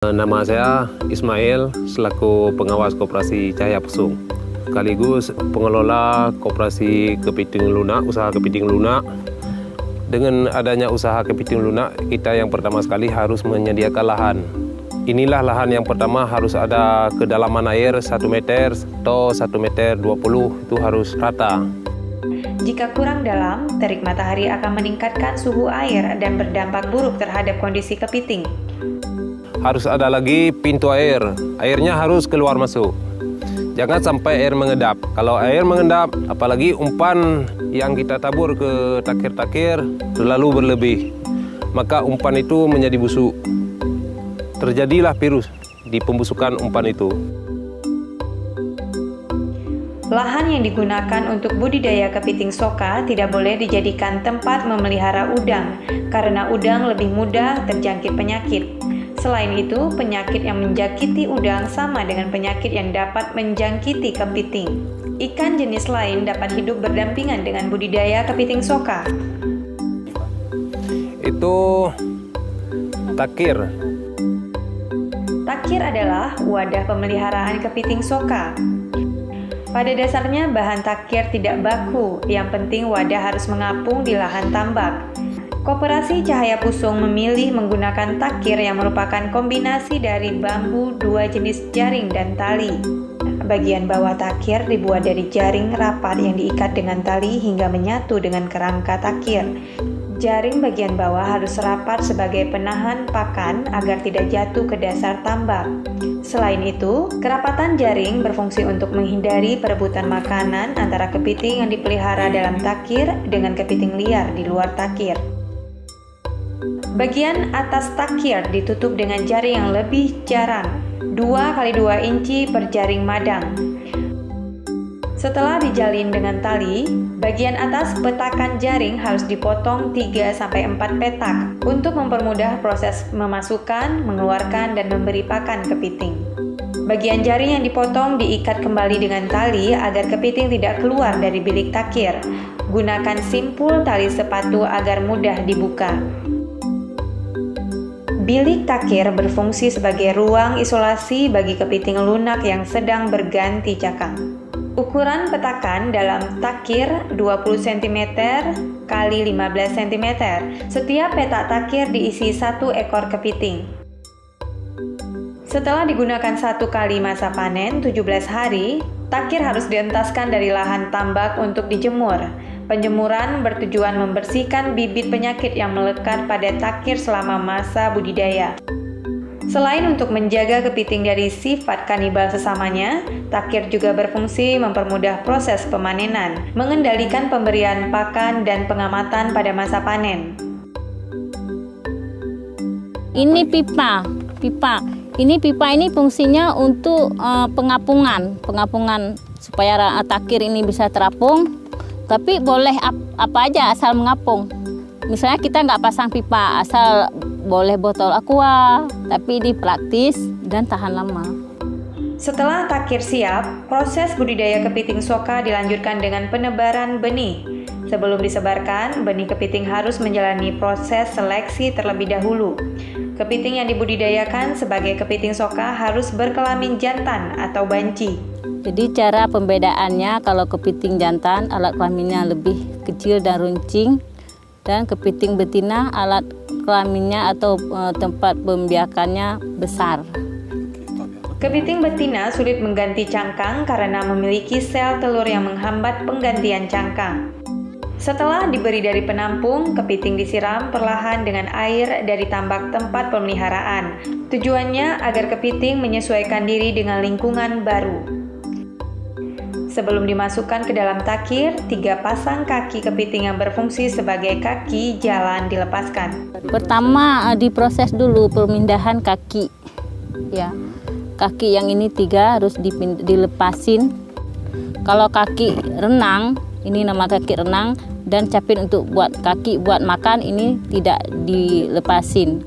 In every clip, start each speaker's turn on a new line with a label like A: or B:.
A: Nama saya Ismail selaku pengawas Koperasi Cahaya Pesung, sekaligus pengelola Koperasi Kepiting Lunak, usaha kepiting lunak. Dengan adanya usaha kepiting lunak, kita yang pertama sekali harus menyediakan lahan. Inilah lahan yang pertama, harus ada kedalaman air 1 meter atau 1,20 meter, itu harus rata.
B: Jika kurang dalam, terik matahari akan meningkatkan suhu air dan berdampak buruk terhadap kondisi kepiting.
A: Harus ada lagi pintu air, airnya harus keluar masuk. Jangan sampai air mengendap. Kalau air mengendap, apalagi umpan yang kita tabur ke takir-takir terlalu berlebih, maka umpan itu menjadi busuk. Terjadilah virus di pembusukan umpan itu.
B: Lahan yang digunakan untuk budidaya kepiting soka tidak boleh dijadikan tempat memelihara udang, karena udang lebih mudah terjangkit penyakit. Selain itu, penyakit yang menjangkiti udang sama dengan penyakit yang dapat menjangkiti kepiting. Ikan jenis lain dapat hidup berdampingan dengan budidaya kepiting soka.
A: Itu takir.
B: Takir adalah wadah pemeliharaan kepiting soka. Pada dasarnya bahan takir tidak baku, yang penting wadah harus mengapung di lahan tambak. Koperasi Cahaya Pesung memilih menggunakan takir yang merupakan kombinasi dari bambu 2 jenis jaring dan tali. Bagian bawah takir dibuat dari jaring rapat yang diikat dengan tali hingga menyatu dengan kerangka takir. Jaring bagian bawah harus rapat sebagai penahan pakan agar tidak jatuh ke dasar tambak. Selain itu, kerapatan jaring berfungsi untuk menghindari perebutan makanan antara kepiting yang dipelihara dalam takir dengan kepiting liar di luar takir. Bagian atas takir ditutup dengan jaring yang lebih jarang, 2 x 2 inci per jaring madang. Setelah dijalin dengan tali, bagian atas petakan jaring harus dipotong 3-4 petak untuk mempermudah proses memasukkan, mengeluarkan, dan memberi pakan kepiting. Bagian jaring yang dipotong diikat kembali dengan tali agar kepiting tidak keluar dari bilik takir. Gunakan simpul tali sepatu agar mudah dibuka. Bilik takir berfungsi sebagai ruang isolasi bagi kepiting lunak yang sedang berganti cakang. Ukuran petakan dalam takir 20 cm x 15 cm. Setiap petak takir diisi 1 ekor kepiting. Setelah digunakan 1 kali masa panen 17 hari, takir harus dientaskan dari lahan tambak untuk dijemur. Penjemuran bertujuan membersihkan bibit penyakit yang melekat pada takir selama masa budidaya. Selain untuk menjaga kepiting dari sifat kanibal sesamanya, takir juga berfungsi mempermudah proses pemanenan, mengendalikan pemberian pakan dan pengamatan pada masa panen.
C: Ini pipa. Ini pipa ini fungsinya untuk pengapungan supaya takir ini bisa terapung. Tapi boleh apa aja asal mengapung. Misalnya kita nggak pasang pipa, asal boleh botol aqua, tapi ini praktis dan tahan lama.
B: Setelah takir siap, proses budidaya kepiting soka dilanjutkan dengan penebaran benih. Sebelum disebarkan, benih kepiting harus menjalani proses seleksi terlebih dahulu. Kepiting yang dibudidayakan sebagai kepiting soka harus berkelamin jantan atau banci.
C: Jadi cara pembedaannya, kalau kepiting jantan alat kelaminnya lebih kecil dan runcing, dan kepiting betina alat kelaminnya atau tempat pembiakannya besar.
B: Kepiting betina sulit mengganti cangkang karena memiliki sel telur yang menghambat penggantian cangkang. Setelah diberi dari penampung, kepiting disiram perlahan dengan air dari tambak tempat pemeliharaan. Tujuannya agar kepiting menyesuaikan diri dengan lingkungan baru. Sebelum dimasukkan ke dalam takir, 3 pasang kaki kepiting yang berfungsi sebagai kaki jalan dilepaskan.
C: Pertama diproses dulu pemindahan kaki. Ya, kaki yang ini 3 harus dilepasin. Kalau kaki renang, ini nama kaki renang, dan capit untuk buat kaki buat makan ini tidak dilepasin.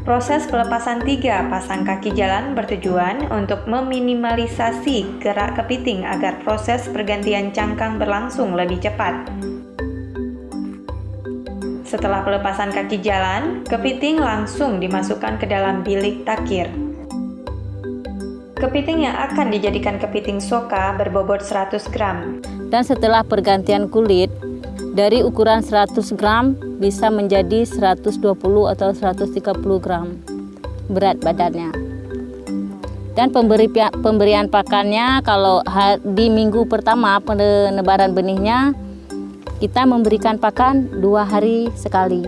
B: Proses pelepasan 3 pasang kaki jalan bertujuan untuk meminimalisasi gerak kepiting agar proses pergantian cangkang berlangsung lebih cepat. Setelah pelepasan kaki jalan, kepiting langsung dimasukkan ke dalam bilik takir. Kepiting yang akan dijadikan kepiting soka berbobot 100 gram.
C: Dan setelah pergantian kulit, dari ukuran 100 gram bisa menjadi 120 atau 130 gram berat badannya. Dan pemberian pakannya, kalau di minggu pertama penebaran benihnya, kita memberikan pakan 2 hari sekali.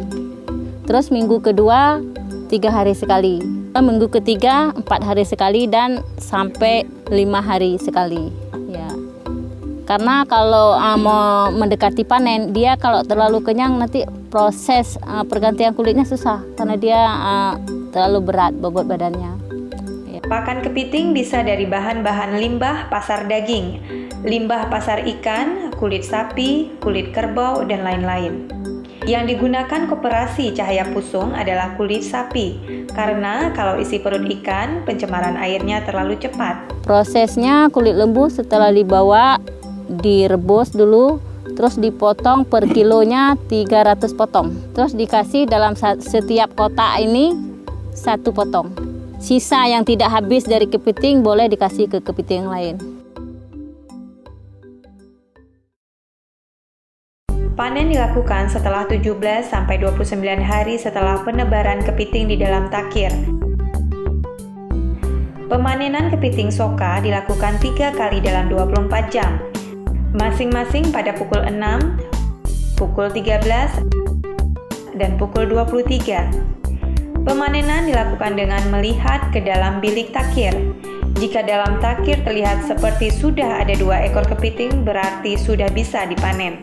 C: Terus minggu kedua 3 hari sekali. Minggu ketiga 4 hari sekali dan sampai 5 hari sekali. Ya. Karena kalau mau mendekati panen, dia kalau terlalu kenyang nanti proses pergantian kulitnya susah karena dia terlalu berat bobot badannya. Ya.
B: Pakan kepiting bisa dari bahan-bahan limbah pasar daging, limbah pasar ikan, kulit sapi, kulit kerbau, dan lain-lain. Yang digunakan koperasi Cahaya Pusung adalah kulit sapi, karena kalau isi perut ikan, pencemaran airnya terlalu cepat.
C: Prosesnya kulit lembu setelah dibawa, direbus dulu, terus dipotong per kilonya 300 potong. Terus dikasih dalam setiap kotak ini 1 potong. Sisa yang tidak habis dari kepiting boleh dikasih ke kepiting lain.
B: Panen dilakukan setelah 17-29 hari setelah penebaran kepiting di dalam takir. Pemanenan kepiting soka dilakukan 3 kali dalam 24 jam, masing-masing pada pukul 6, pukul 13, dan pukul 23. Pemanenan dilakukan dengan melihat ke dalam bilik takir. Jika dalam takir terlihat seperti sudah ada 2 ekor kepiting, berarti sudah bisa dipanen.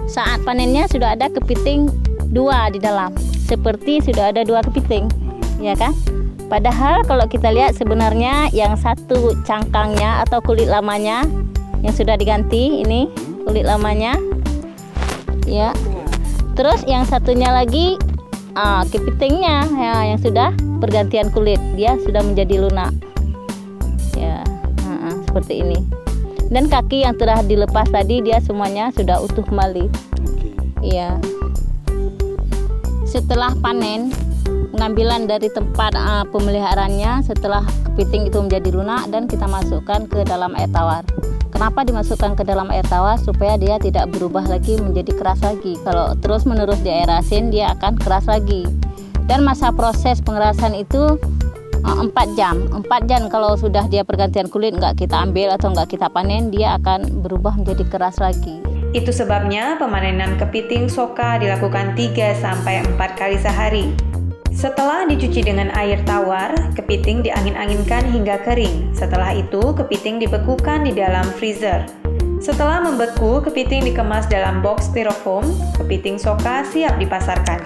C: Saat panennya sudah ada kepiting 2 di dalam, seperti sudah ada 2 kepiting, ya kan? Padahal kalau kita lihat sebenarnya yang satu cangkangnya atau kulit lamanya yang sudah diganti, ini kulit lamanya, ya. Terus yang satunya lagi kepitingnya ya, yang sudah pergantian kulit, dia sudah menjadi lunak, ya, seperti ini. Dan kaki yang telah dilepas tadi dia semuanya sudah utuh kembali. Iya. Setelah panen, pengambilan dari tempat pemeliharaannya setelah kepiting itu menjadi lunak dan kita masukkan ke dalam air tawar. Kenapa dimasukkan ke dalam air tawar? Supaya dia tidak berubah lagi menjadi keras lagi. Kalau terus menerus di air asin, dia akan keras lagi. Dan masa proses pengerasan itu 4 jam. 4 jam kalau sudah dia pergantian kulit, nggak kita ambil atau nggak kita panen, dia akan berubah menjadi keras lagi.
B: Itu sebabnya pemanenan kepiting soka dilakukan 3-4 kali sehari. Setelah dicuci dengan air tawar, kepiting diangin-anginkan hingga kering. Setelah itu, kepiting dibekukan di dalam freezer. Setelah membeku, kepiting dikemas dalam box styrofoam. Kepiting soka siap dipasarkan.